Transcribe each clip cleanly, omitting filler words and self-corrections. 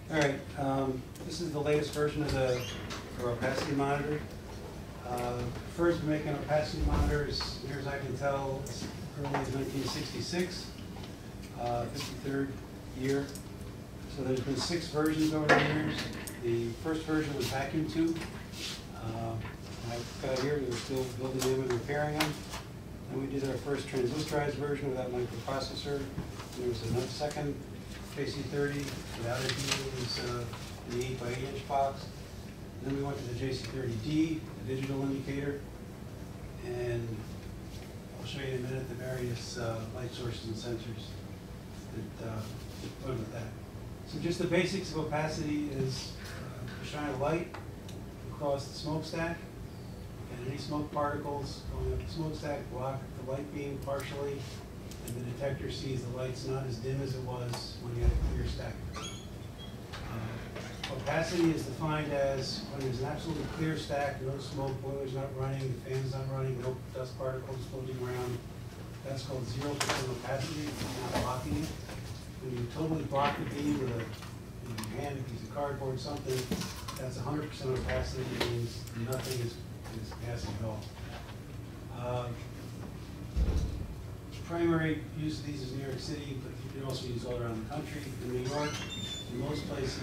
All right, this is the latest version of the opacity monitor. First, we're making opacity monitors, near as I can tell, as early as 1966, 53rd year. So there's been 6 versions over the years. The first version was vacuum tube. I've got here, we were still building them and repairing them. Then we did our first transistorized version without microprocessor. And there was another second JC30 without it. It was an 8 by 8 inch box. And then we went to the JC30D, the digital indicator. And I'll show you in a minute the various light sources and sensors that went with that. So just the basics of opacity is shine a light across the smokestack, and any smoke particles going up the smokestack block the light beam partially, and the detector sees the light's not as dim as it was when you had a clear stack. Opacity is defined as when there's an absolutely clear stack, no smoke, boiler's not running, the fan's not running, no dust particles floating around. That's called 0% opacity, you're not blocking it. When you totally block the beam with a hand, a piece of cardboard, something, that's 100% opacity. It means nothing is passing at all. Primary use of these is New York City, but you can also use all around the country. In New York, in most places,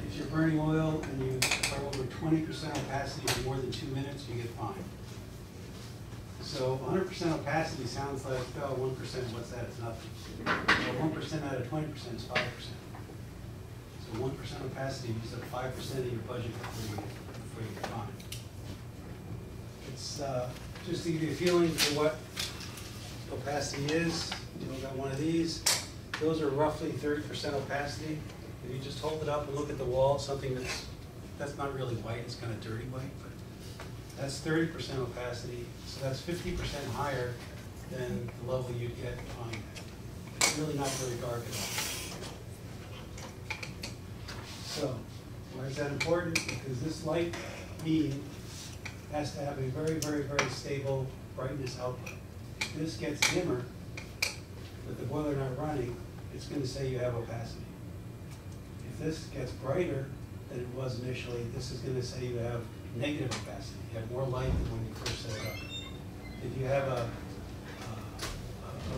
if you're burning oil and you are over 20% opacity for more than 2 minutes, you get fined. So 100% opacity sounds like, oh, 1%, what's that? It's nothing. Well, 1% out of 20% is 5%. So 1% opacity, you use up 5% of your budget before you get fined. It's just to give you a feeling for what opacity is. You know, got one of these. Those are roughly 30% opacity. If you just hold it up and look at the wall, something that's not really white, it's kind of dirty white, but that's 30% opacity. So that's 50% higher than the level you'd get on. It's really not very dark at all. So why is that important? Because this light beam has to have a very, very, very stable brightness output. If this gets dimmer, with the boiler not running, it's going to say you have opacity. If this gets brighter than it was initially, this is going to say you have negative opacity. You have more light than when you first set it up. If you have a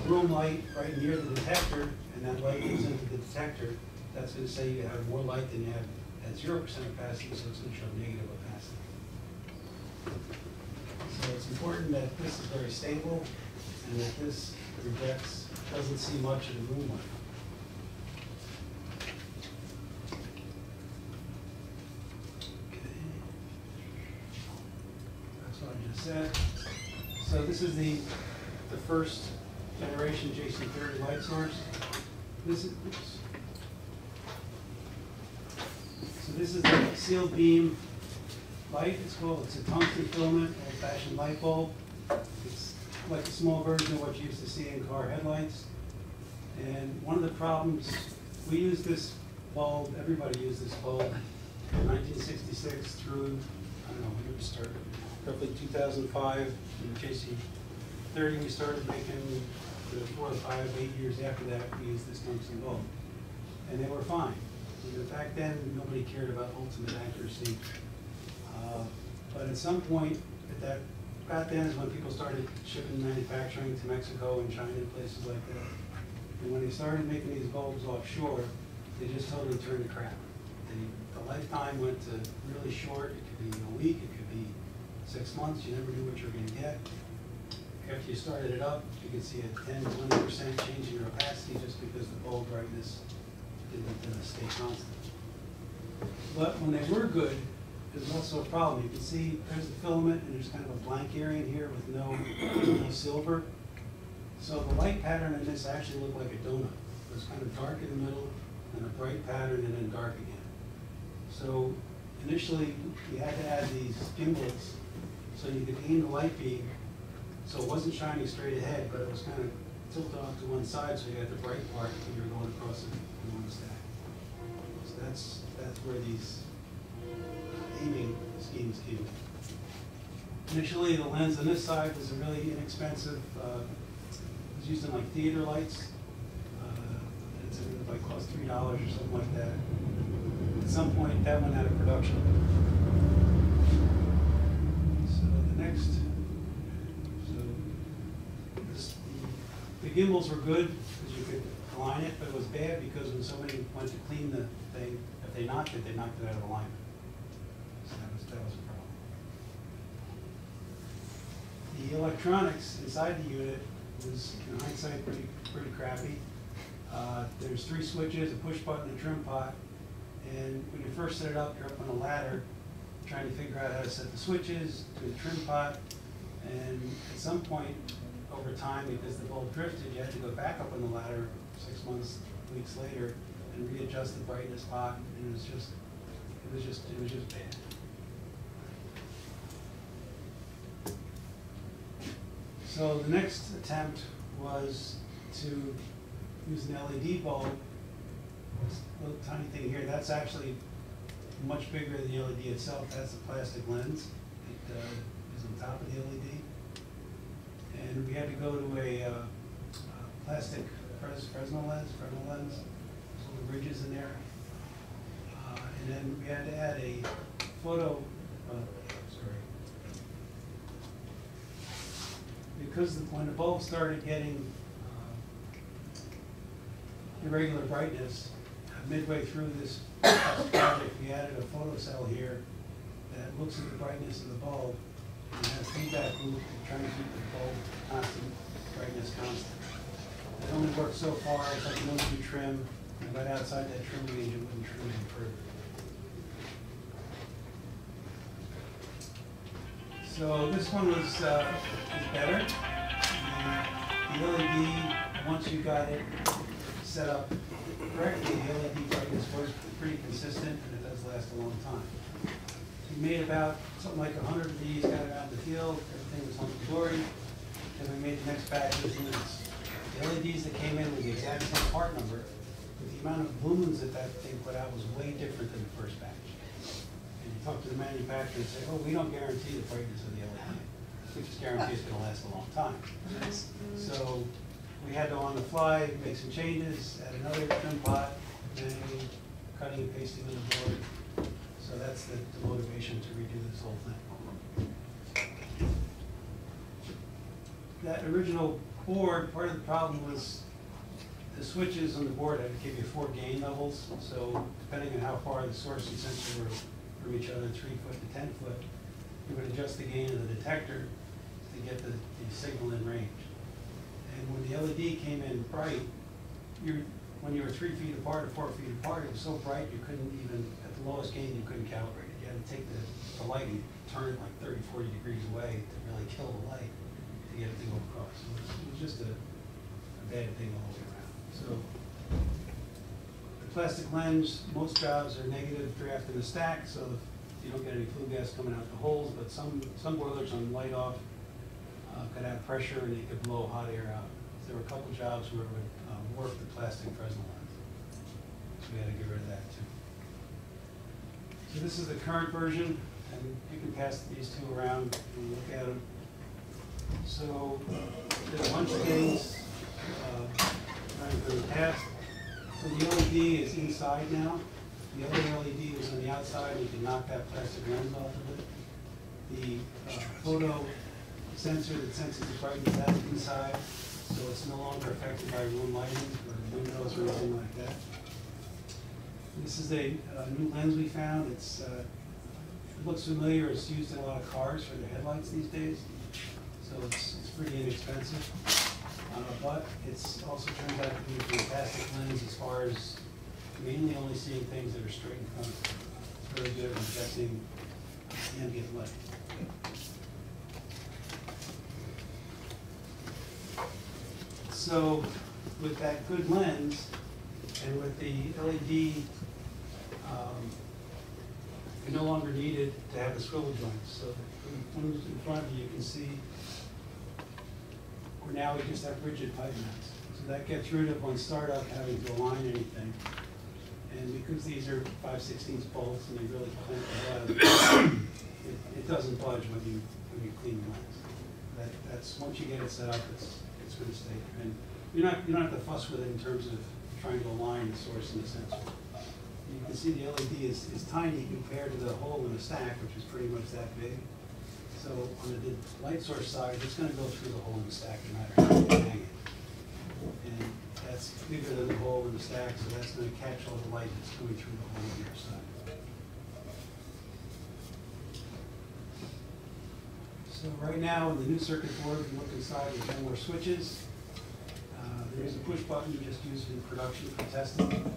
room light right near the detector, and that light goes into the detector, that's going to say you have more light than you have at 0% opacity, so it's going to show negative opacity. So it's important that this is very stable, and that this doesn't see much of the room light. Said. So this is the first generation JC30 light source. This is the sealed beam light. It's a tungsten filament, old-fashioned light bulb. It's like a small version of what you used to see in car headlights. And one of the problems, we use this bulb, everybody used this bulb from 1966 through, I don't know, when it started. Roughly 2005, in JC30, we started making the 4 or 5, 8 years after that, we used this tungsten bulb. And they were fine. Back then, nobody cared about ultimate accuracy. But at some point, back then is when people started shipping manufacturing to Mexico and China and places like that. And when they started making these bulbs offshore, they just totally turned to crap. The lifetime went to really short. It could be a week, it could be 6 months, you never knew what you were going to get. After you started it up, you could see a 10 to 20% change in your opacity just because the bulb brightness didn't stay constant. But when they were good, there's also a problem. You can see there's the filament and there's kind of a blank area in here with no silver. So the light pattern in this actually looked like a donut. It was kind of dark in the middle and a bright pattern and then dark again. So initially, you had to add these gimbals so you could aim the light beam so it wasn't shining straight ahead, but it was kind of tilted off to one side so you had the bright part when you were going across it in one stack. So that's where these aiming schemes came in. Initially, the lens on this side was a really inexpensive, it was used in like theater lights. It's like cost $3 or something like that. At some point, that went out of production. So the next, the gimbals were good because you could align it, but it was bad because when somebody went to clean the thing, if they knocked it out of alignment. So that was a problem. The electronics inside the unit was, in hindsight, pretty crappy. There's 3 switches, a push button, a trim pot, and when you first set it up, you're up on a ladder trying to figure out how to set the switches to the trim pot, and at some point over time, because the bulb drifted, you had to go back up on the ladder 6 months, weeks later, and readjust the brightness pot, and it was just bad. So the next attempt was to use an LED bulb. This little tiny thing here, that's actually much bigger than the LED itself. That's a plastic lens. It is on top of the LED. And we had to go to a plastic Fresnel lens, so the bridges in there. And then we had to add a photo, because when the bulb started getting irregular brightness, midway through this project, we added a photo cell here that looks at the brightness of the bulb and has a feedback loop trying to keep the bulb constant, brightness constant. It only worked so far. It's like no new trim, and right outside that trim range, it wouldn't trim any further. So this one was better. The LED, once you got it set up correctly, the LED brightness was pretty consistent, and it does last a long time. So we made about something like 100 of these, got it out in the field, everything was hunky-dory, and we made the next batch of units. The LEDs that came in with the exact same part number, but the amount of lumens that that thing put out was way different than the first batch. And you talk to the manufacturer and say, oh, we don't guarantee the brightness of the LED. We just guarantee it's going to last a long time. So we had to, on the fly, make some changes, add another trim pot, manually cutting and pasting on the board. So that's the motivation to redo this whole thing. That original board, part of the problem was the switches on the board had to give you 4 gain levels. So depending on how far the source and sensor were from each other, 3 foot to 10 foot, you would adjust the gain of the detector to get the signal in range. And when the LED came in bright, when you were 3 feet apart or 4 feet apart, it was so bright you couldn't even, at the lowest gain, you couldn't calibrate it. You had to take the light and turn it like 30, 40 degrees away to really kill the light to get it to go across. So it was just a bad thing all the way around. So the plastic lens, most jobs are negative draft in the stack, so you don't get any flue gas coming out the holes, but some boilers on light off could have pressure and they could blow hot air out. There were a couple jobs where it would work the plastic Fresnel lens. So we had to get rid of that too. So this is the current version, and you can pass these two around and look at them. So there's a bunch of things running through the past. So the LED is inside now. The other LED was on the outside. You can knock that plastic lens off of it. The photo sensor that senses the brightness, that's inside, so it's no longer affected by room lighting or windows or anything like that. This is a new lens we found. It looks familiar. It's used in a lot of cars for their headlights these days, so it's pretty inexpensive. But it's also turns out to be a fantastic lens as far as mainly only seeing things that are straight in front. It's really good at projecting ambient light. So with that good lens and with the LED, you no longer needed to have the swivel joints. So from in front of you, you can see where now we just have rigid pipe nuts. So that gets rid of, on startup, having to align anything. And because these are 5/16 bolts and they really clamp the head, it doesn't budge when you clean the lens. That's once you get it set up, it's going to stay there. And you don't have to fuss with it in terms of trying to align the source and the sensor. You can see the LED is tiny compared to the hole in the stack, which is pretty much that big. So on the light source side, it's going to go through the hole in the stack no matter how you hang it. And that's bigger than the hole in the stack, so that's going to catch all the light that's coming through the hole on your side. So right now, in the new circuit board, if you look inside, there's no more switches. There is a push button just used in production for testing.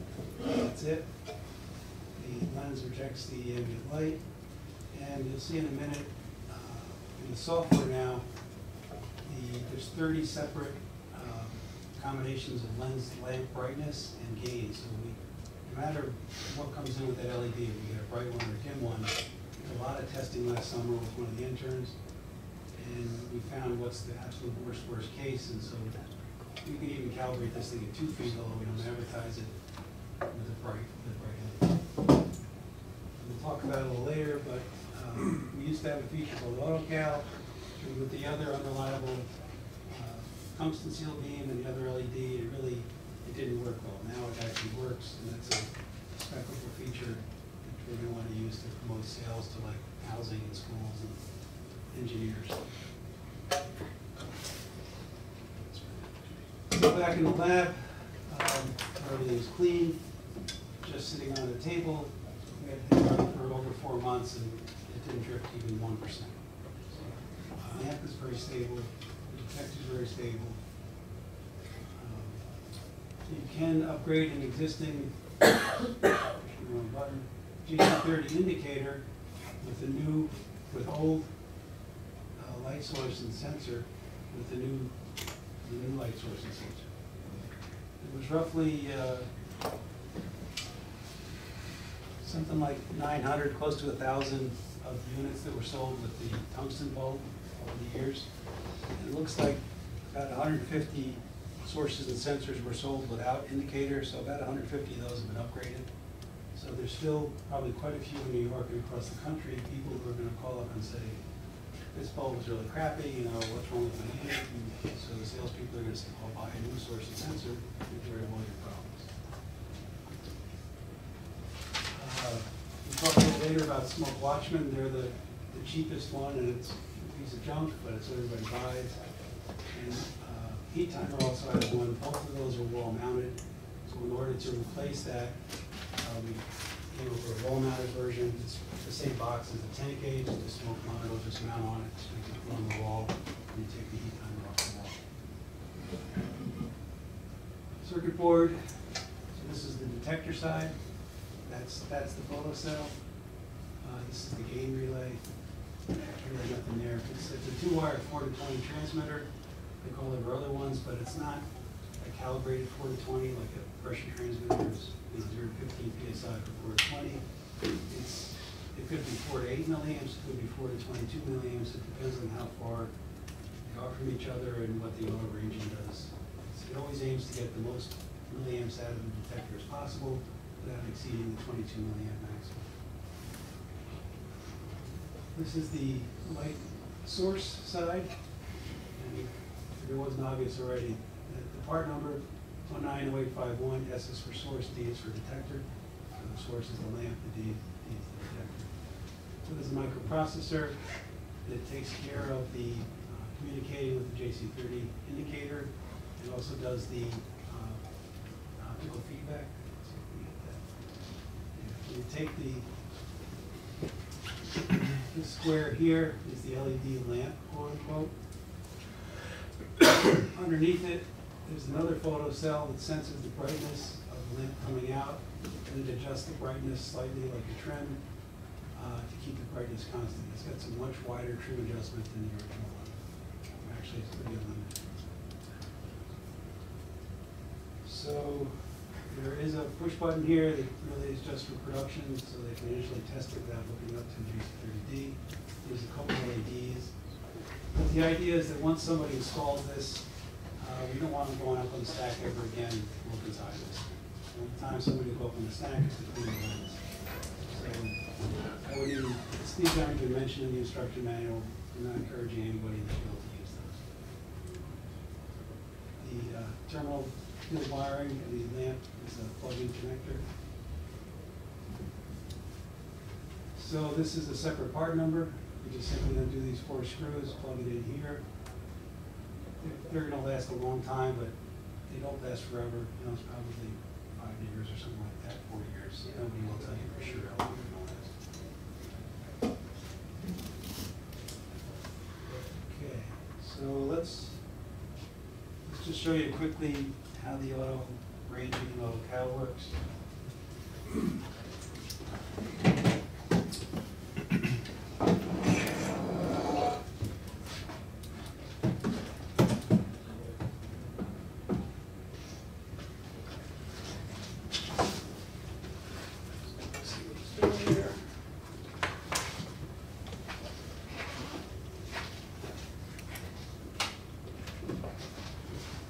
That's it. The lens rejects the ambient light. And you'll see in a minute, in the software now, there's 30 separate combinations of lens, lamp brightness, and gain. So no matter what comes in with that LED, if we get a bright one or a dim one, we did a lot of testing last summer with one of the interns, and we found what's the absolute worst case, and so you can even calibrate this thing at 2 feet, although we don't advertise it with a bright LED. We'll talk about it a little later, but we used to have a feature called AutoCal with the other unreliable tungsten seal beam and the other LED. It didn't work well. Now it actually works, and that's a spectacle feature that we're going to want to use to promote sales to like housing and schools and engineers. So back in the lab, everything is clean, just sitting on the table. We had it running for over 4 months, and it didn't drift even 1%. So, the lamp is very stable, the detector is very stable. You can upgrade an existing button GC30 indicator with old light source and sensor with the new light source and sensor. It was roughly something like 900, close to 1,000 of the units that were sold with the tungsten bulb over the years. And it looks like about 150 sources and sensors were sold without indicators, so about 150 of those have been upgraded. So there's still probably quite a few in New York and across the country, people who are going to call up and say, this bulb is really crappy, you know, what's wrong with my unit? And so the salespeople are going to say, oh, buy a new source and sensor to avoid your problems. We'll talk a little later about Smoke Watchman. They're the cheapest one, and it's a piece of junk, but it's what everybody buys. And Heat Timer also has one. Both of those are wall mounted. So in order to replace that, we came up with a wall mounted version. It's the same box as the 10 gauge. The smoke monitor will just mount on it, so you can put on the wall and you take the heat timer off the wall. Circuit board. So this is the detector side. That's the photo cell. This is the gain relay. Really nothing there. It's a 2-wire 4 to 20 transmitter. They call it other ones, but it's not a calibrated 4 to 20 like a pressure transmitter is 0 to 15 psi for 4 to 20. It could be 4 to 8 milliamps, it could be 4 to 22 milliamps. It depends on how far they are from each other and what the auto ranging does. So it always aims to get the most milliamps out of the detector as possible without exceeding the 22 milliamp maximum. This is the light source side. And if it wasn't obvious already, the part number 190851, S is for source, D is for detector. So the source is the lamp, the D is the detector. So there's a microprocessor that takes care of the communicating with the JC30 indicator. It also does the optical feedback. So you take this square here is the LED lamp, quote unquote. Underneath it, there's another photo cell that senses the brightness of the lamp coming out, and it adjusts the brightness slightly like a trim to keep the brightness constant. It's got some much wider trim adjustment than the original one. Actually, it's pretty unlimited. So there is a push button here that really is just for production, so they can initially test it without hooking up to JC30D. There's a couple of LEDs. But the idea is that once somebody installs this, we don't want them going up on the stack ever again to look inside this. One time somebody will go up on the stack is to clean the lens. So I would even, these aren't even mentioned in the instruction manual. I'm not encouraging anybody in the field to use those. The terminal the wiring, and the lamp is a plug-in connector. So this is a separate part number. You just simply undo these 4 screws, plug it in here. They're going to last a long time, but they don't last forever. You know, it's probably 5 years or something like that, 4 years. Nobody will tell you for sure how long they're going to last. Okay, so let's just show you quickly how the auto ranging and Lockout works.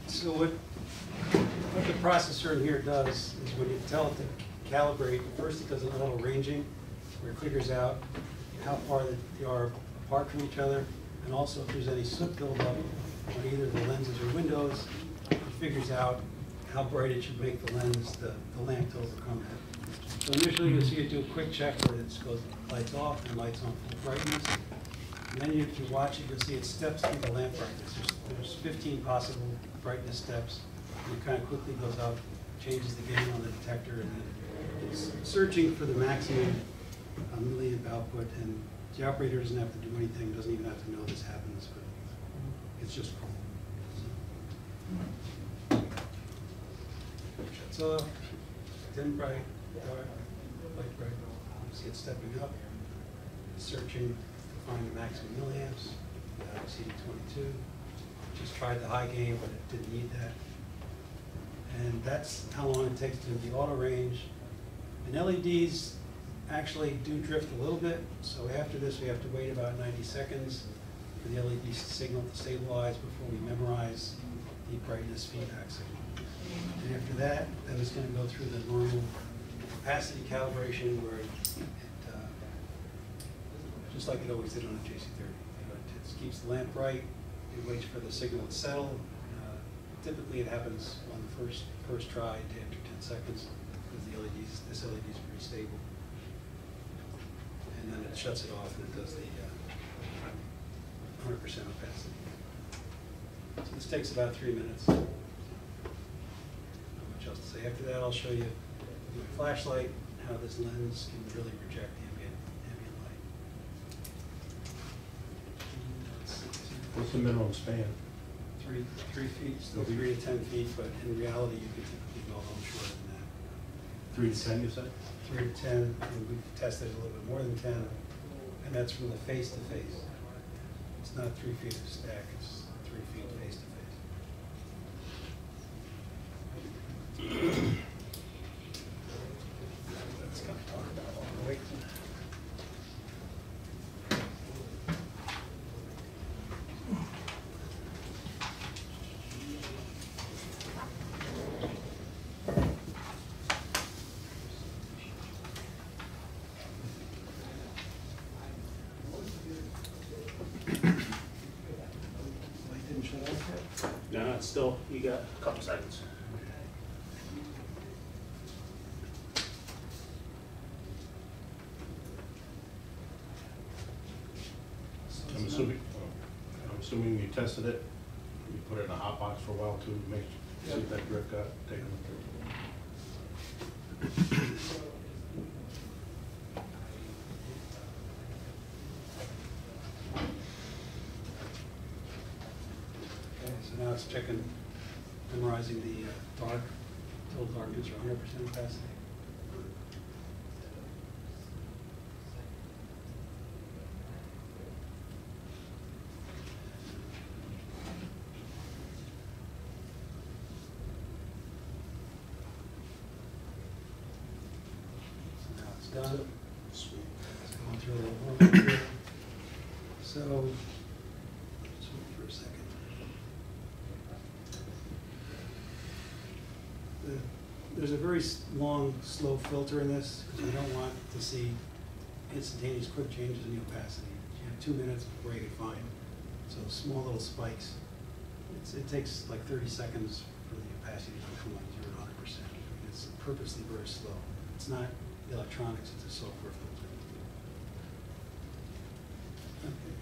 So what the processor in here does is when you tell it to calibrate, first it does an auto ranging, where it figures out how far they are apart from each other, and also if there's any soot buildup on either the lenses or windows, it figures out how bright it should make the lens, the lamp to overcome that. So initially you'll see it do a quick check where it goes lights off and lights on full brightness. And then if you watch it, you'll see it steps through the lamp brightness. There's 15 possible brightness steps. And it kind of quickly goes up, changes the gain on the detector, and then it's searching for the maximum milliamp output. And the operator doesn't have to do anything, doesn't even have to know this happens, but it's just cool. So, shuts off, dim bright, dark, light bright. You see it stepping up, searching to find the maximum milliamps without exceeding 22. Just tried the high gain, but it didn't need that. And that's how long it takes to do the auto range. And LEDs actually do drift a little bit, so after this we have to wait about 90 seconds for the LED signal to stabilize before we memorize the brightness feedback signal. And after that, then it's going to go through the normal capacity calibration where it just like it always did on a JC30. It keeps the lamp bright, it waits for the signal to settle. Typically it happens on the first try after 10 seconds because the this LED is pretty stable. And then it shuts it off and it does the 100% opacity. So this takes about 3 minutes. Not much else to say. After that, I'll show you with a flashlight how this lens can really project the ambient light. What's the minimum span? 3 feet, still 3 to 10 feet, but in reality, you can typically go a little shorter than that. 3 to 10, you said? 3 to 10, and we've tested it a little bit more than 10, and that's from the face to face. It's not 3 feet of stack, it's 3 feet face to face. Let's kind of talk about all the weight. No, it's still, you got a couple seconds. I'm assuming you tested it, you put it in a hot box for a while to make, see if that drift got taken up. So now it's checking, memorizing the dark, total darkness or 100% opacity. So now it's done. Sweet. It's going through a little more here. So, let's wait for a second. There's a very long, slow filter in this because we don't want to see instantaneous quick changes in the opacity. You have 2 minutes before you get fine. So small little spikes. It takes like 30 seconds for the capacity to come on 0 to 100%. It's purposely very slow. It's not the electronics, it's a software filter. Okay,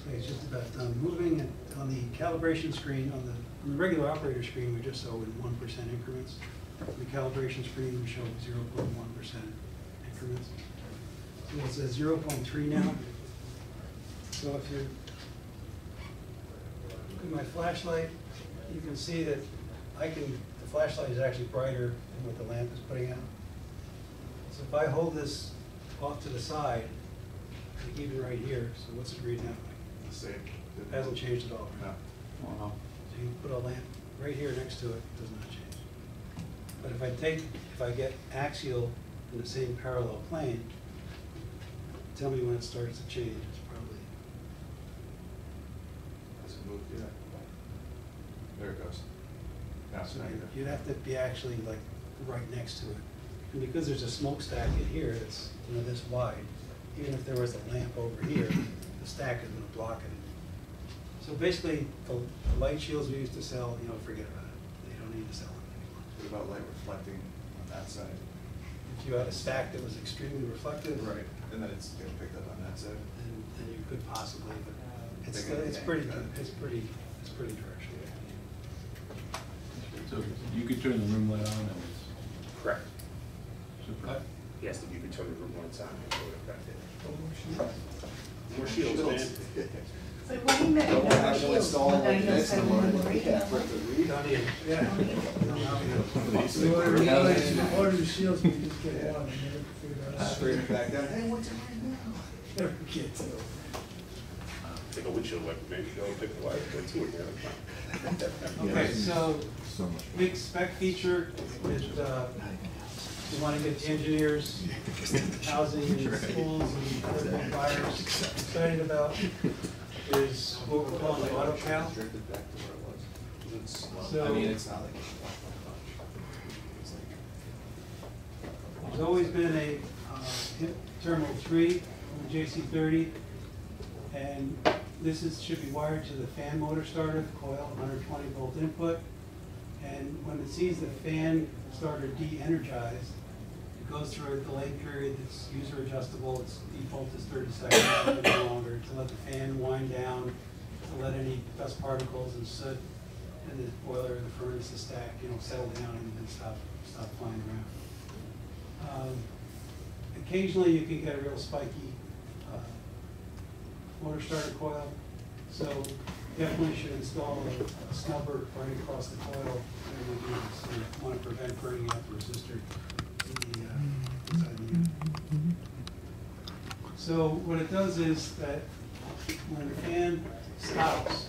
so it's just about done. Moving it on the calibration screen, on the regular operator screen, we just show in 1% increments. On the calibration screen, we show 0.1% increments. So it says 0.3 now. So if you look at my flashlight, you can see that the flashlight is actually brighter than what the lamp is putting out. So if I hold this off to the side, I keep it right here, so what's it reading out like? The same. It hasn't changed at all. No. Wow. So you put a lamp right here next to it, it does not change. But if I get axial in the same parallel plane, tell me when it starts to change. It's probably, Has it moved yet? There it goes. Now it's so not you'd have to be actually like right next to it. And because there's a smokestack in here that's, this wide, even if there was a lamp over here, the stack is going to block it. So basically, the light shields we used to sell, forget about it. They don't need to sell them anymore. What about light reflecting on that side? If you had a stack that was extremely reflective, Right, and then it's getting picked up on that side. then you could possibly, but it's They're gonna pretty yank that. it's pretty directional. So you could turn the room light on and it's Correct. super. Yes, if you could turn the room lights on, it would affect it. More shields, man. So what do you mean? Don't want to have to install When I like know this and someone learn would what break we it have up. for it to read. Don't need, yeah. Order the shields, we just get one, and never figure out. Straight it back down. Hey, what's it right now? Never get to. Take a windshield wiper, maybe go pick the wire, go to it, Okay, so big spec feature is we want to get the engineers, housing, and schools, and other buyers excited about is what we're calling the AutoCal. Drifted back to where it was. It's slow. So- I mean, it's not like it's like. There's always been a terminal 3 on the JC30, and this should be wired to the fan motor starter, the coil, 120 volt input. And when it sees the fan starter de-energized, it goes through a delay period that's user adjustable. Its default is 30 seconds, no longer, to let the fan wind down, to let any dust particles and soot in the boiler, the furnace, the stack, settle down and stop flying around. Occasionally you can get a real spiky motor starter coil, so definitely should install a snubber right across the coil. So you want to prevent burning out the resistor inside the unit. So what it does is that when the fan stops,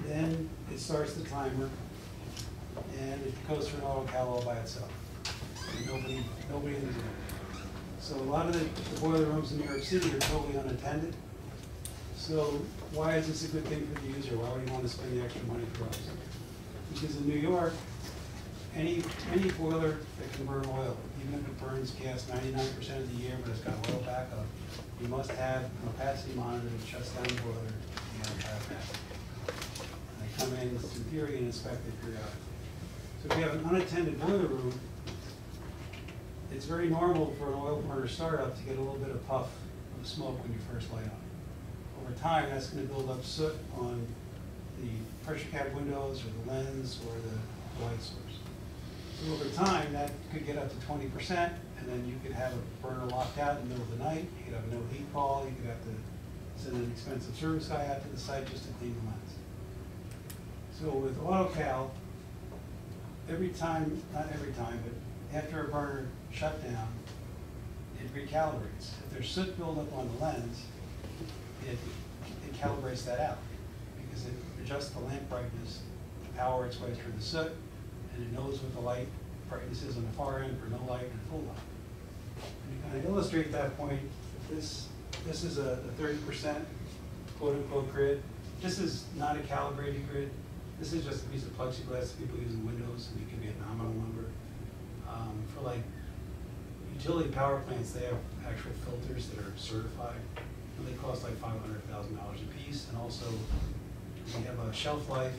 then it starts the timer and it goes through an AutoCal all by itself. And nobody in the room. So a lot of the boiler rooms in New York City are totally unattended. So why is this a good thing for the user? Why would you want to spend the extra money for us? Because in New York, any boiler that can burn oil, even if it burns gas 99% of the year, but it's got oil backup, you must have a capacity monitor that shuts down the boiler. You have to have that. And they come in, in theory, and inspect it periodically. So if you have an unattended boiler room, it's very normal for an oil burner startup to get a little bit of puff of smoke when you first light on. Over time, that's going to build up soot on the pressure cap windows or the lens or the light source. So over time, that could get up to 20%, and then you could have a burner locked out in the middle of the night. You could have a no heat call. You could have to send an expensive service guy out to the site just to clean the lens. So with AutoCal, every time, not every time, but after a burner shutdown, it recalibrates. If there's soot buildup on the lens, it calibrates that out because it adjusts the lamp brightness to power its way through the soot, and it knows what the light brightness is on the far end for no light and full light. And to kind of illustrate that point, this is a 30% quote-unquote grid. This is not a calibrated grid. This is just a piece of plexiglass that people use in Windows, and it can be a nominal number. For like utility power plants, they have actual filters that are certified and they cost like $500,000 a piece, and also we have a shelf life.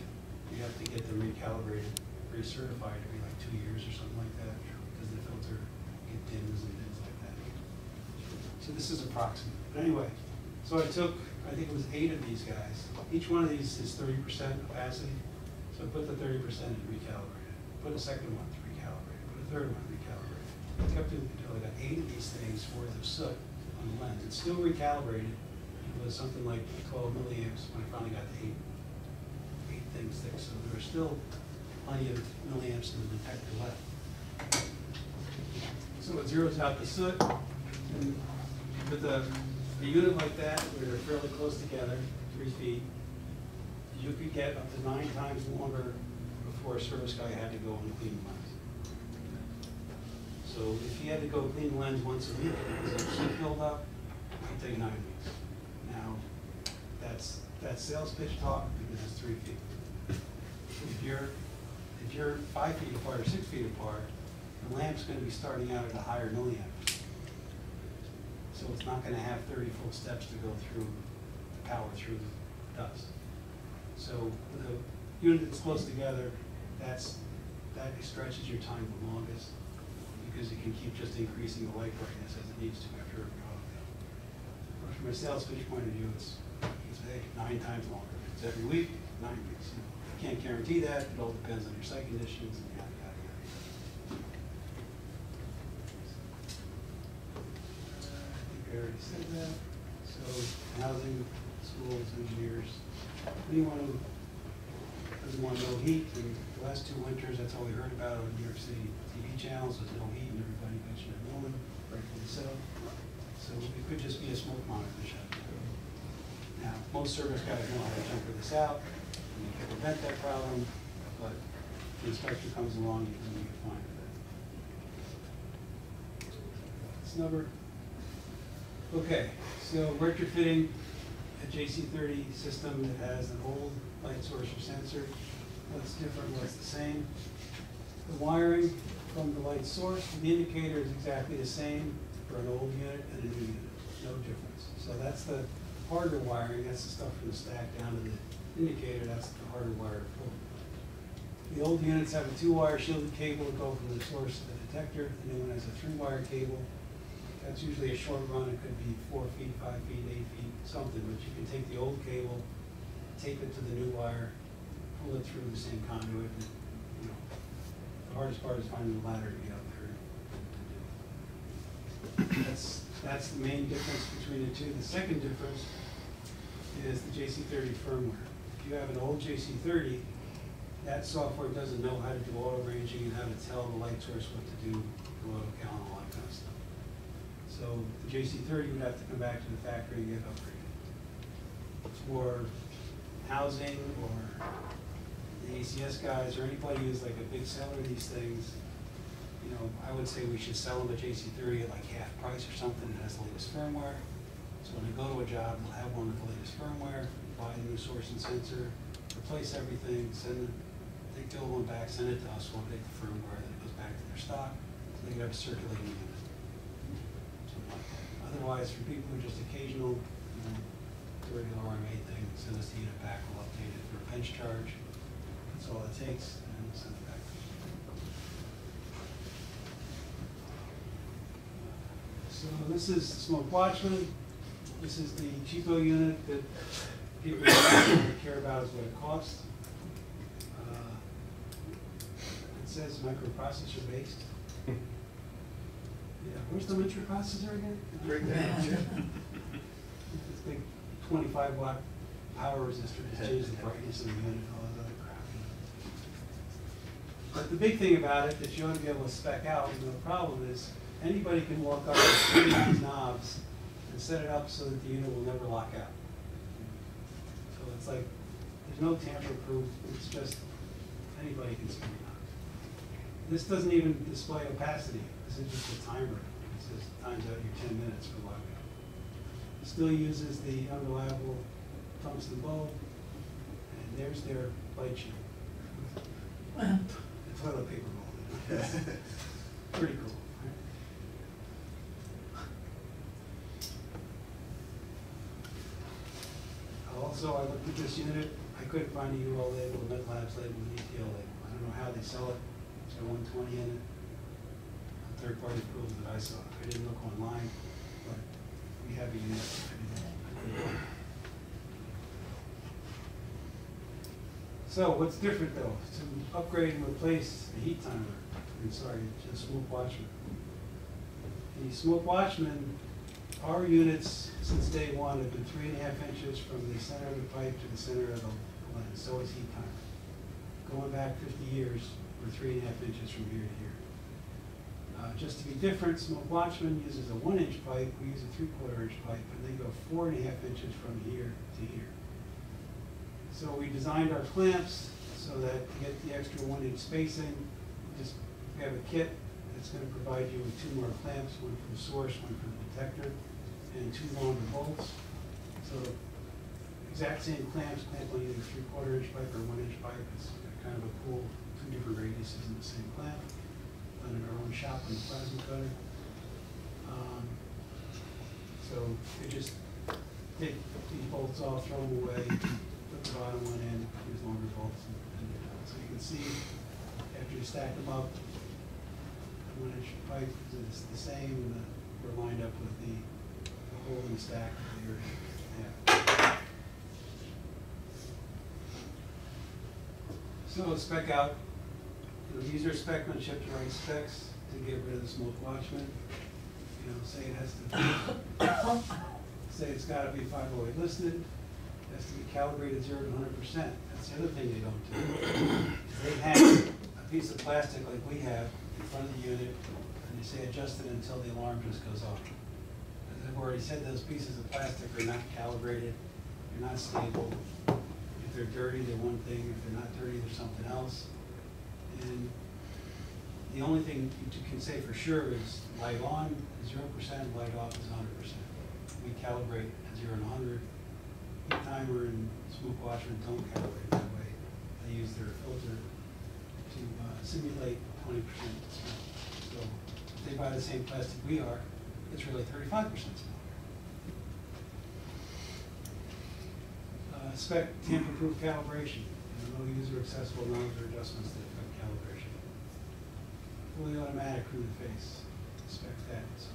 You have to get them recalibrated, recertified every like 2 years or something like that, because the filter get dims and things like that. So this is approximate. But anyway, so I took, I think it was 8 of these guys. Each one of these is 30% opacity. So I put the 30% in recalibrated. Put a second one to recalibrate. Put a third one recalibrated. I kept doing until I got 8 of these things worth of soot on the lens. It's still recalibrated. It was something like 12 milliamps when I finally got to 8 things thick. So there were still plenty of milliamps in the detector left. So it zeroes out the soot. And with a unit like that, where they're fairly close together, 3 feet, you could get up to 9 times longer before a service guy had to go and clean the lens. So if he had to go clean the lens once a week, because it was filled up, it'd take 9 weeks. Now, that's sales pitch talk because it's 3 feet. If you're 5 feet apart or 6 feet apart, the lamp's going to be starting out at a higher milliamp. So it's not going to have 30 full steps to go through, to power through the dust. So with a unit that's close together, that stretches your time the longest because it can keep just increasing the light brightness as it needs to after every auto. But from a sales pitch point of view, it's 9 times longer. If it's every week, 9 weeks. You can't guarantee that. It all depends on your site conditions and yada, yada, yada. I think I already said that. So housing, schools, engineers, anyone who doesn't want no heat, and the last 2 winters, that's all we heard about on New York City TV channels, was no heat, and everybody mentioned it blowing, rightfully so. So it could just be a smoke monitor shut. Now, most service guys know how to jumper this out, and you can prevent that problem, but if the inspector comes along, you can get fined for that. This number. Okay, so retrofitting a JC30 system that has an old light source or sensor. What's different, what's the same? The wiring from the light source to the indicator is exactly the same for an old unit and a new unit, no difference. So that's the harder wiring, that's the stuff from the stack down to the indicator, that's the harder wire to pull. The old units have a 2-wire shielded cable to go from the source to the detector. The new one has a 3-wire cable. That's usually a short run. It could be 4 feet, 5 feet, 8 feet, something. But you can take the old cable, tape it to the new wire, pull it through the same conduit. And, you know, the hardest part is finding the ladder to get up there. That's the main difference between the two. The second difference is the JC30 firmware. If you have an old JC30, that software doesn't know how to do auto ranging and how to tell the light source what to do, the auto count, all that kind of stuff. So the JC30 would have to come back to the factory and get upgraded. For housing or the ACS guys or anybody who's like a big seller of these things, you know, I would say we should sell them a JC30 at like half price or something that has the latest firmware. So when they go to a job, they'll have one with the latest firmware, buy the new source and sensor, replace everything, they build one back, send it to us, we'll take the firmware, then it goes back to their stock, so they can have a circulating unit. Otherwise, for people who are just occasional, you know, the regular RMA thing, send us the unit back, we'll update it for a bench charge. That's all it takes, and we'll send it back. So this is Smoke Watchman. This is the cheapo unit that people don't care about is what it costs. It says microprocessor based. Yeah, where's the microprocessor again? Right there. This big 25-watt power resistor to change the brightness of the unit and all that other crap. But the big thing about it that you ought to be able to spec out, and the problem is, anybody can walk up and spin these knobs and set it up so that the unit will never lock out. So it's like, there's no tamper-proof, it's just, anybody can spin it. This doesn't even display opacity. This is just a timer. It says times out your 10 minutes for lockout. It still uses the unreliable tungsten bulb, and there's their light shield. The toilet paper roll. Pretty cool. Right? Also, I looked at this unit, I couldn't find a UL label, a MetLabs label, an ETL label. I don't know how they sell it. It's got 120 in it. Third-party proof that I saw. I didn't look online, but we have a unit. I couldn't. So what's different though? To upgrade and replace the heat timer. The smoke watchman. The smoke watchman, our units since day one have been 3.5 inches from the center of the pipe to the center of the lens. So is heat timer. Going back 50 years, we're 3.5 inches from here to here. Just to be different, smoke watchman uses a 1-inch pipe. We use a 3/4 inch pipe, and they go 4.5 inches from here to here. So we designed our clamps so that to get the extra 1-inch spacing, we have a kit that's going to provide you with 2 more clamps, one for the source, one for the detector, and 2 longer bolts. So exact same clamp on either 3/4 inch pipe or 1-inch pipe. It's kind of a cool 2 different radiuses in the same clamp. Done in our own shop in the plasma cutter. So we just take these bolts off, throw them away, put the bottom one in, use longer bolts, and so you can see after you stack them up, the 1-inch pipe is the same, and we're lined up with the hole in the stack that we already have. So spec out. Use your specmanship to write specs to get rid of the smoke watchman. Say it has to say it's got to be 508 listed. It has to be calibrated 0 to 100%. That's the other thing they don't do. They hang a piece of plastic like we have in front of the unit, and they say adjust it until the alarm just goes off. As I've already said, those pieces of plastic are not calibrated. They're not stable. If they're dirty, they're one thing. If they're not dirty, they're something else. And the only thing you can say for sure is light on is 0%, light off is 100%. We calibrate at 0 and 100. Heat timer and smoke watchman don't calibrate that way. They use their filter to simulate 20% smell. So if they buy the same plastic we are, it's really 35% smell. Spec tamper-proof calibration. No user accessible knobs or adjustments that affect calibration. Fully automatic through the face. Spec that. So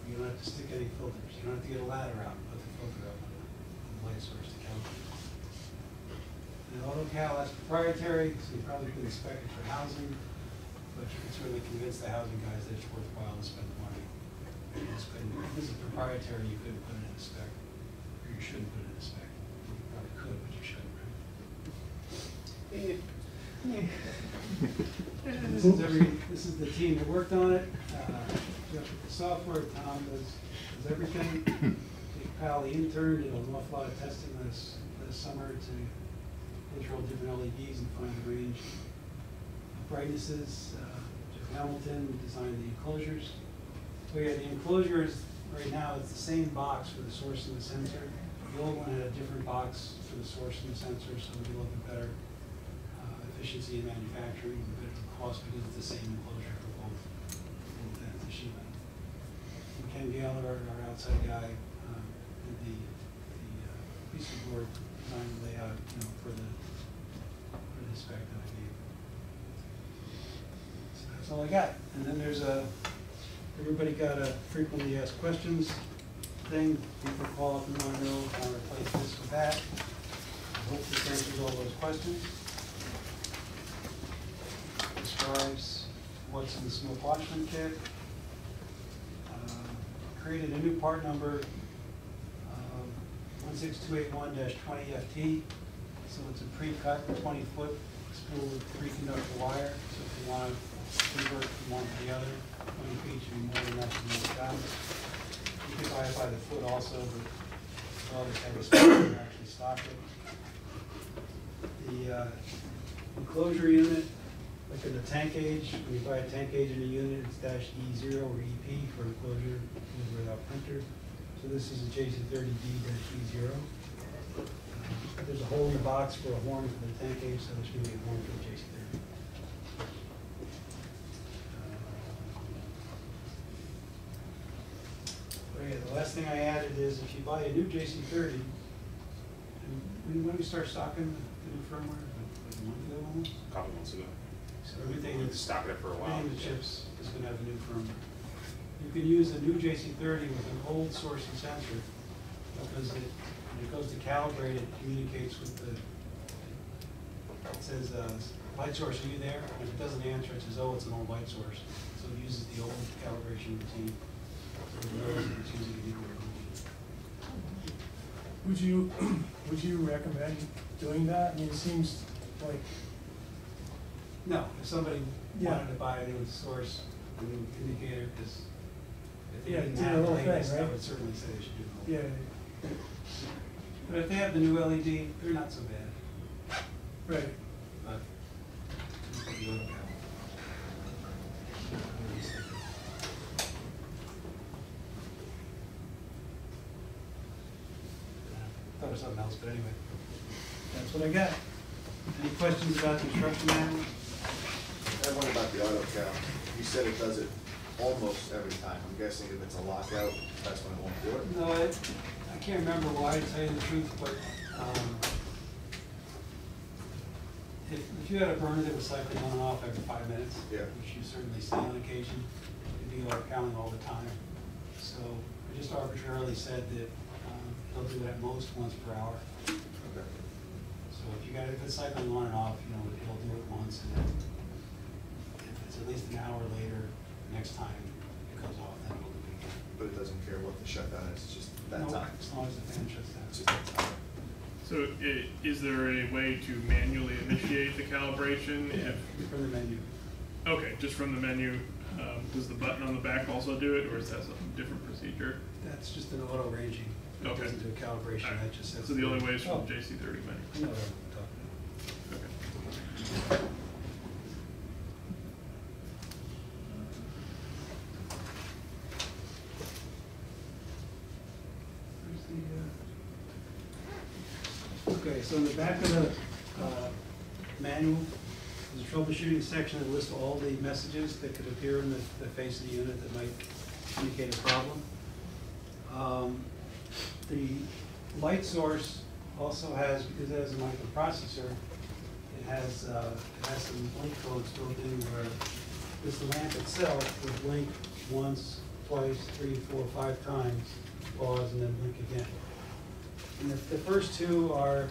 you don't have to stick any filters. You don't have to get a ladder out and put the filter up on the light source to calibrate. And AutoCal, that's proprietary, so you probably couldn't spec it for housing, but you can certainly convince the housing guys that it's worthwhile to spend the money. You just couldn't, if this is proprietary, you couldn't put it in a spec, or you shouldn't put it in a spec. You probably could, but you shouldn't, right? This is the team that worked on it. Jeff with the software, Tom does everything. Big Pal, the intern, did an awful lot of testing this summer to control different LEDs and find the range of brightnesses. Jeff Hamilton designed the enclosures. So yeah, the enclosures right now, it's the same box for the source and the sensor. The old one had a different box for the source and the sensor, so it'd be a little bit better efficiency in manufacturing, but it's cost because it's the same enclosure for both ends of sheet metal. And Ken Galler, our outside guy, did the piece of board design layout, for the spec that I gave. So that's all I got. And then there's everybody got a frequently asked questions thing. People call up and want to know how to replace this with that. I hope this answers all those questions. Describes what's in the smoke watchman kit. Created a new part number 16281-20FT. So it's a pre-cut 20-foot spool with pre-conductor wire. So if you want to convert from one to the other, 20 feet should be more than enough to make the job. You can buy it by the foot also, but all this heavy stuff you actually stock it. The enclosure unit, like in the tank gauge, when you buy a tank gauge in a unit, it's -E0 or EP for enclosure without printer. So this is a JC30D-E0. There's a hole in the box for a horn for the tank gauge, so there's going to be a horn for the JC30. The last thing I added is if you buy a new JC30, and when we start stocking the new firmware, like a month ago almost? A couple months ago. So everything We've been that's, stocking it for a while. everything in the chips is gonna have a new firmware. You can use a new JC30 with an old source and sensor, because it, when it goes to calibrate, it communicates with the, it says, light source, are you there? And if it doesn't answer, it says, oh, it's an old light source. So it uses the old calibration routine. So it knows that it's using a new one. Would you recommend doing that? I mean, it seems like, No, if somebody Yeah. wanted to buy a new source, a new indicator, because if they Yeah, didn't do the have the whole thing, latest, I right? would certainly say they should do the whole yeah, thing. But if they have the new LED, they're not so bad. right. But thought of something else, but anyway, that's what I got. Any questions about the instruction manual? I have one about the auto count. You said it does it almost every time. I'm guessing if it's a lockout, that's when it won't do it. No, I can't remember why, to tell you the truth, but if you had a burner that was cycling on and off every 5 minutes, Yeah. which you certainly see on occasion, it'd be like counting all the time. So I just arbitrarily said that they'll do it at most once per hour. Okay. So if it's cycling on and off, it'll do it once, and then if it's at least an hour later, next time it goes off, then it'll do it again. But it doesn't care what the shutdown is, it's just that No, time. as long as the fan shuts down. It's just that time. So is there a way to manually initiate the calibration? For the menu. Okay, just from the menu. Does the button on the back also do it, or is that some different procedure? That's just an auto ranging. It Okay. doesn't do a calibration, Alright. that just says. So the only way is from Oh, JC30 menu? I know what I'm talking Okay. about. Okay, so in the back of the manual, there's a troubleshooting section that lists all the messages that could appear in the face of the unit that might indicate a problem. The light source also has, because it has a microprocessor, it has some blink codes built in where this lamp itself will blink once, twice, 3, 4, 5 times, pause, and then blink again. And the first two are,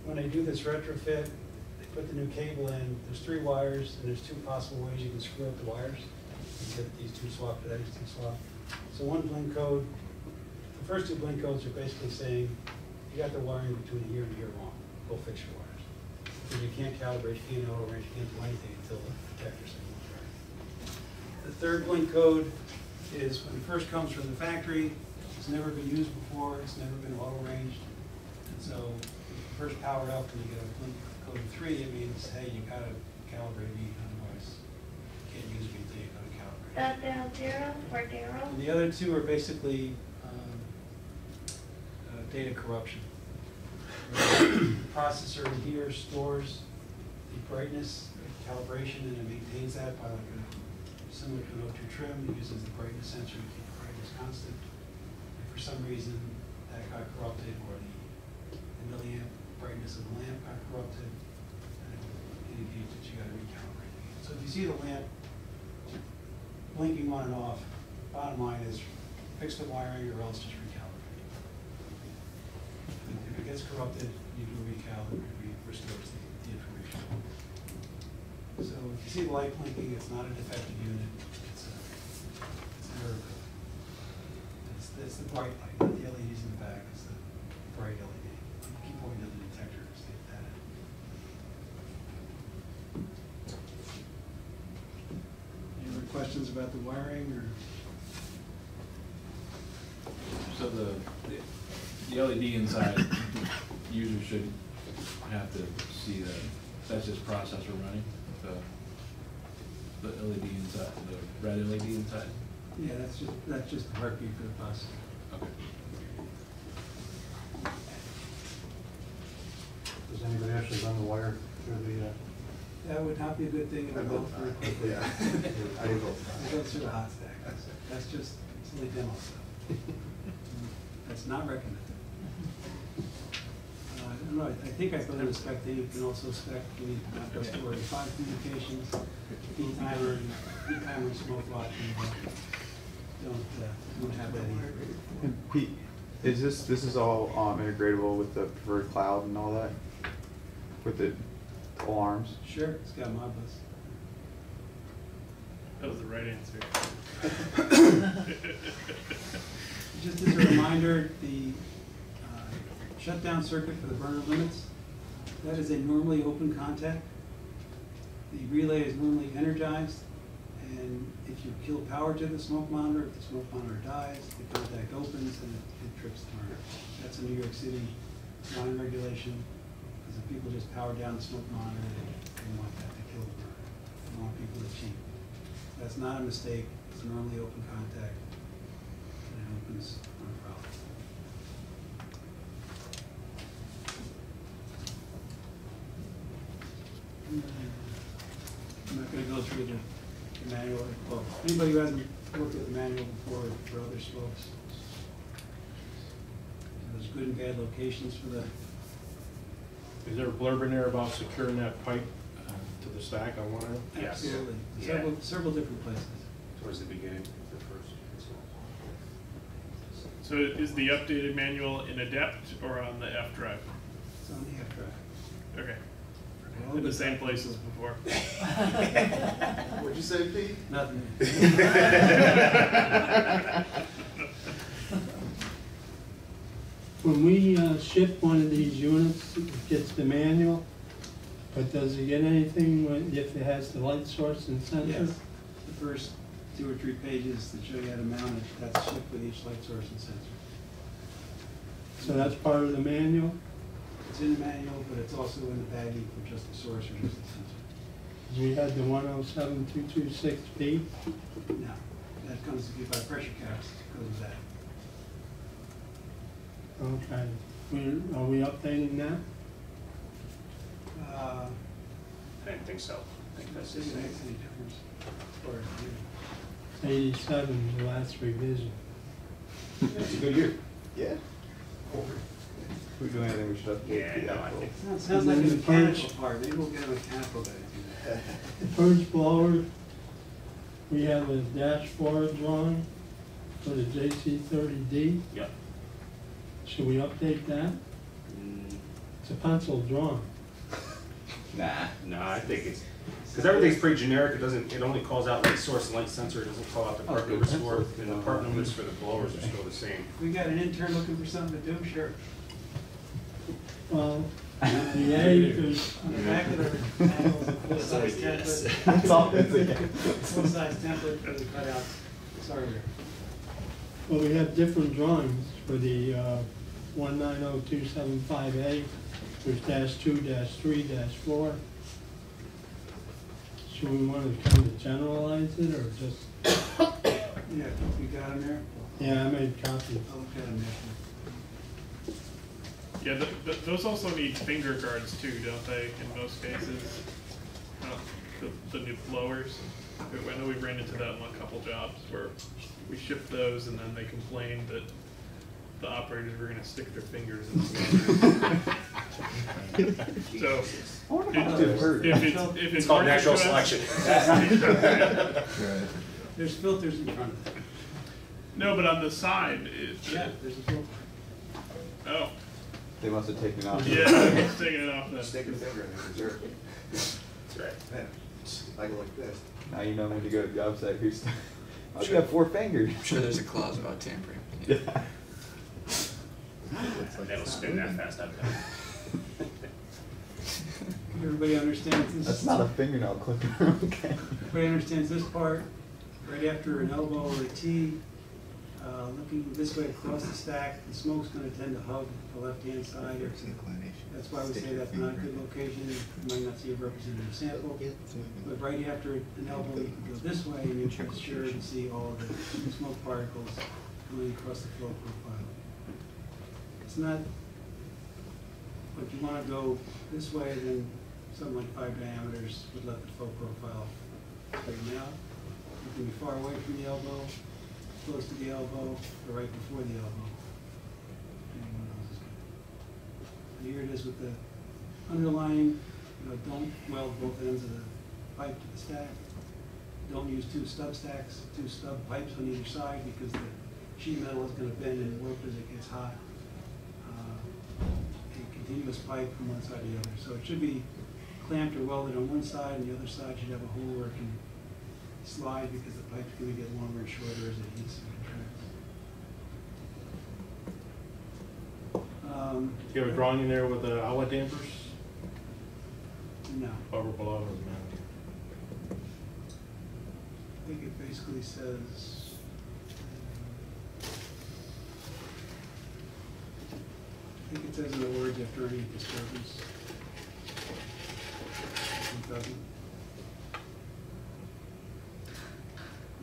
when they do this retrofit, they put the new cable in, there's 3 wires, and there's 2 possible ways you can screw up the wires. You get these 2 swapped to these 2 swapped. So one blink code, the first 2 blink codes are basically saying, you got the wiring between here and here wrong, go fix your wires. Because you can't calibrate, you can't auto range, you can't do anything until the detector signal is right. The third blink code is when it first comes from the factory, it's never been used before, it's never been auto ranged. And so if you first power up and you get a blink code of 3, it means, hey, you gotta calibrate me, otherwise you can't use me until you go to calibrate. 040. And the other 2 are basically data corruption. The processor in here stores the brightness, calibration, and it maintains that by similar to an O2 trim. It uses the brightness sensor to keep the brightness constant. If for some reason that got corrupted, or the milliamp brightness of the lamp got corrupted, then it will indicate that you got to recalibrate again. So if you see the lamp blinking on and off, bottom line is fix the wiring or else just recalibrate. If it gets corrupted, you do recal, and it restores the information. So if you see the light blinking, it's not a defective unit, it's an error code. It's the bright light, not the LEDs in the back, it's the bright LED. Keep pointing to the detector to see if that is. Any other questions about the wiring, or? So the LED inside, user should have to see that, that's just processor running, the LED inside, the red LED inside? Yeah, that's just the heartbeat for the bus. Okay. Does anybody actually run the wire through the, That would not be a good thing if it goes very quickly. Yeah. I do both. It goes through the hot stack. That's just silly demo stuff. That's not recommended. No, I think I put in the spec that you can also spec, you need not just for 5 communications, heat timer, smoke watching, but don't have that either. And Pete, is this is all integratable with the preferred cloud and all that? With the alarms? Sure, it's got Modbus. That was the right answer. Just as a reminder, the shutdown circuit for the burner limits, that is a normally open contact. The relay is normally energized, and if you kill power to the smoke monitor, if the smoke monitor dies, the contact opens and it trips the burner. That's a New York City line regulation, because if people just power down the smoke monitor, they want that to kill the burner. They want people to cheat. That's not a mistake, it's a normally open contact, and it opens on a problem. I'm not going to go through the manual. Well, anybody who hasn't looked at the manual before for other smokes, there's good and bad locations for the. Is there a blurb in there about securing that pipe to the stack on one end? Yes. Absolutely. Yeah. Several different places. Towards the beginning, the first. So is the updated manual in Adept or on the F drive? It's on the F drive. Okay. Well, In the same place as before. What'd you say, Pete? Nothing. When we ship one of these units, it gets the manual, but does it get anything if it has the light source and sensor? Yes. The first 2 or 3 pages that show you how to mount it, that's shipped with each light source and sensor. So that's part of the manual? It's in the manual, but it's also in the baggie for just the source or just the sensor. We had the 107226B. No, that comes to you by pressure caps, goes with that. Okay. Are we updating that? I didn't think so. I think that's Does the it make same. any difference? Or, 87, the last revision. It's a good year. Yeah. If we do anything, we should update Yeah, the no, I actual. think. Sounds like a mechanical part, maybe we'll get a mechanical guy to do that. The purge blower, we have a dashboard drawing for the JC30D. Yep. Should we update that? Mm, It's a pencil drawing. Nah. No, I think it's, because everything's pretty generic, it only calls out light source and light sensor, it doesn't call out the part numbers for it, and the part numbers for the blowers are still the same. We got an intern looking for something to do, sure. Well, the A, there's, On the back of the manual is a full-size template. That's all it's again. Full-size template for the cutouts. Sorry, Rick. well, we have different drawings for the 190275A, there's -2, -3, -4. Should we want to kind of generalize it, or just, Yeah, you got him there? yeah, I made copies. I'll look at him next. Yeah, those also need finger guards too, don't they, in most cases? The new blowers. I know we ran into that on a couple jobs where we shipped those and then they complained that the operators were gonna stick their fingers in the blowers. So, if it's called working natural to us- selection. There's filters in front of it. No, but on the side, Yeah, there's a filter. oh, They must have taken it off. yeah, it's taking it off then. Stick your finger in the reserve. That's right. Man, I go like this. Now you know when to go to the job site. Who's? I've got 4 fingers. I'm sure there's a clause about tampering. Yeah. That'll spin that fast, I've done. Everybody understands this? That's not a fingernail clipper. Okay. Everybody understands this part, right after an elbow or a T, looking this way across the stack, the smoke's gonna tend to hug the left-hand side. That's why we say that's not a good location. You might not see a representative sample. But right after an elbow, you can go this way and you'll be sure to see all of the smoke particles going across the flow profile. It's not, but you wanna go this way, then something like 5 diameters would let the flow profile straighten out. You can be far away from the elbow, close to the elbow, or right before the elbow. Any one of those is good. And here it is with the underlining, you know, don't weld both ends of the pipe to the stack. Don't use two stub stacks, two stub pipes on either side because the sheet metal is gonna bend and warp as it gets hot. A continuous pipe from one side to the other. So it should be clamped or welded on one side, and the other side should have a hole where it can slide because the pipe's gonna get longer and shorter as it heats and contracts. You have a drawing in there with the outlet dampers? No, Above or below, doesn't matter. I think it basically says, I think it says in the words after any disturbance. It doesn't.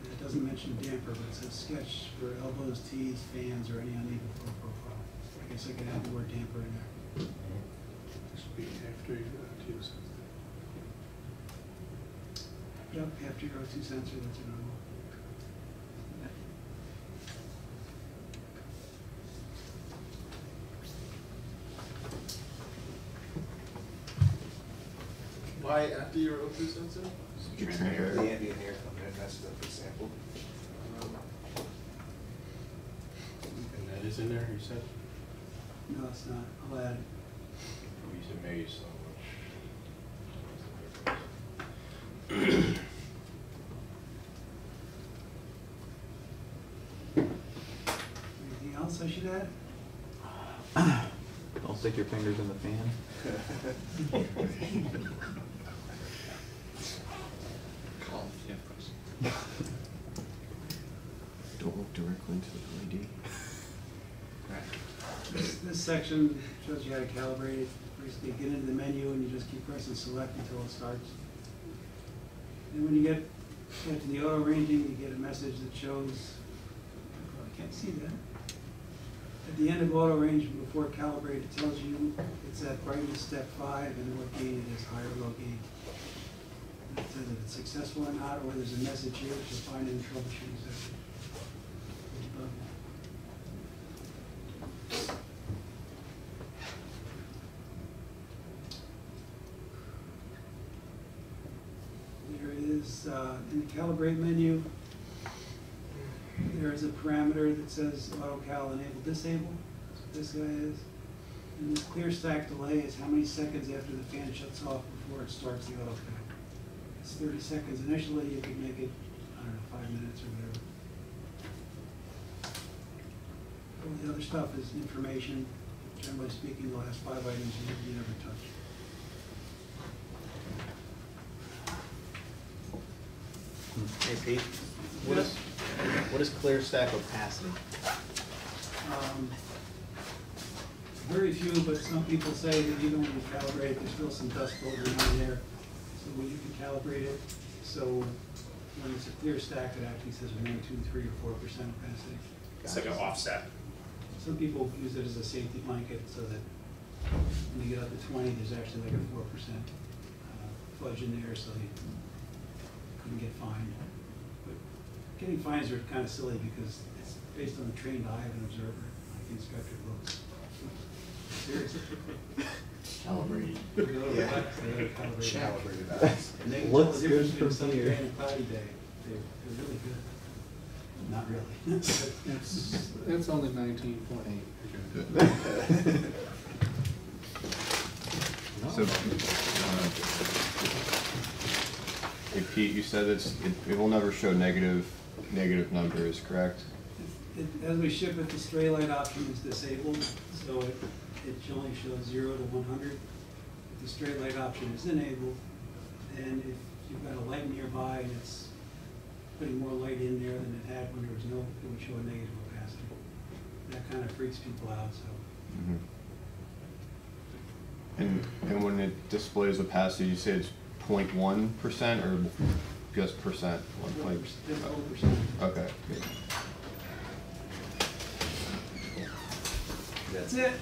And it doesn't mention damper, but it says sketch for elbows, tees, fans, or any uneven flow profile. I guess I could add the word damper in there. Should be after you use Yep, after your O2 sensor, that's a normal. Why after your O2 sensor? The The ambient air coming in, that's the sample. And that is in there, you said? No, it's not. I'll add it. He's amazed so Anything else I should add? Don't stick your fingers in the fan. Calm, yeah, of course. Don't look directly into the LED. This section shows you how to calibrate it. Basically, get into the menu and you just keep pressing select until it starts. And when you get to the auto ranging, you get a message that shows, I can't see that. At the end of auto ranging, before calibrate, it tells you it's at brightness step 5 and what gain it is, high or low gain. And it says if it's successful or not, or there's a message here that you'll find in the troubleshooting section. There is, in the calibrate menu, there is a parameter that says auto cal enable disable. That's what this guy is. And this clear stack delay is how many seconds after the fan shuts off before it starts the auto cal. It's 30 seconds initially. You can make it, I don't know, 5 minutes or whatever. All the other stuff is information. Generally speaking, the last 5 items you never touch. Hey Pete, what is clear stack opacity? Very few, but some people say that even when you calibrate, there's still some dust floating around there. So when you can calibrate it, so when it's a clear stack, it actually says 1, 2, 3, or 4% opacity. It's like an offset. Some people use it as a safety blanket so that when you get up to 20, there's actually like a 4% fudge in there, so you couldn't get fined. But getting fines are kind of silly because it's based on the trained eye of an observer, like the inspector looks. Seriously. Calibrated. Calibrated eyes. And they can Looks tell the good difference between from sunny here. day and cloudy day. They're really good. Not really. It's only 19.8. So, hey Pete, you said it will never show negative numbers, correct? As we ship it, the stray light option is disabled, so it only shows 0 to 100. If the stray light option is enabled, and if you've got a light nearby and it's putting more light in there than it had when there was no, it would show a negative opacity. That kind of freaks people out, so. Mm-hmm. And when it displays opacity, you say it's 0.1% or just percent? 1 Just 1%. Okay. That's it.